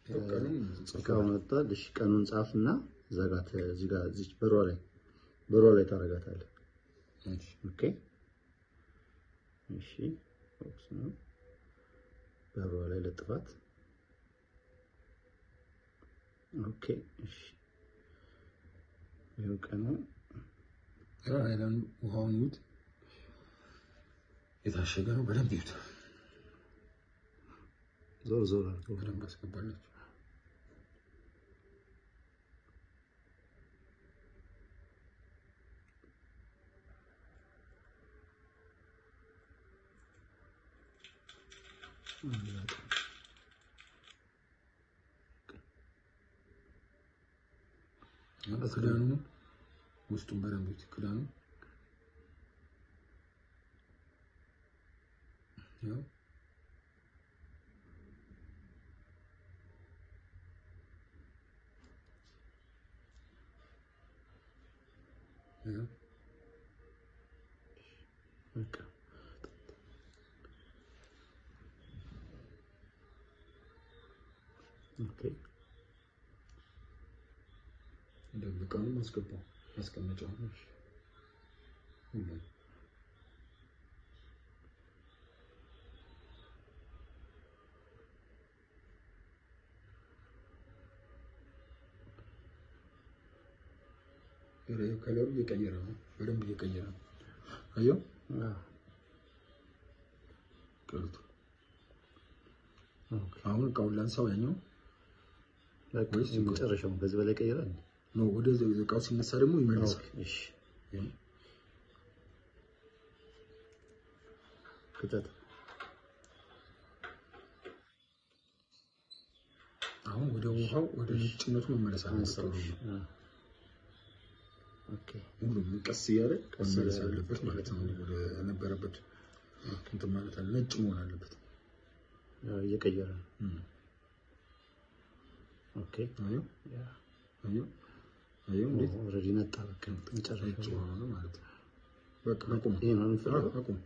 ቀኑን ወጣል እሺ ቀኑን ጻፍና ዘጋት እዚህ ጋር እዚህ በሯ ላይ ታረጋታለህ ኦኬ እሺ ቦክስ ነው በሯ ላይ ለጥፋት ኦኬ እሺ ይሄው ቀኑ አይላን ውሃውን ይውት የታሸገ ነው በደንብ ይውት ዞር አድርገው በደንብ አስገባላችሁ ክዳኑ ውስጡን በደንብ ይውት ክዳኑ ያው Okay. እንደምቀኑ ማስገባው ማስቀመጫው ከለሩ እየቀየረ ነው በደንብ እየቀየረ ነው አየው ቀርቶ አሁን ቀውላን ሰው ያኛው ወይስ መጨረሻው በዚህ በላይ ቀይራል ነው ወደ ዘቃው ሲነሳ ደግሞ ይመለሳል እሺ ከተት አሁን ወደ ውሃው ወደ ነጭነቱ መመለስ አለበት ኦኬ ሁሉም ቀስ እያለ መመለስ አለበት ማለት ነው ወደ ነበረበት እንትን ማለት አለ ነጭ መሆን አለበት እየቀየረ ኦኬ አዩ እንዴት ኦሬዲ ነጣ በቃ መጨረሻው ነው ማለት ነው በቃ አቁም ይሄ ነው እንፈልገው አቁም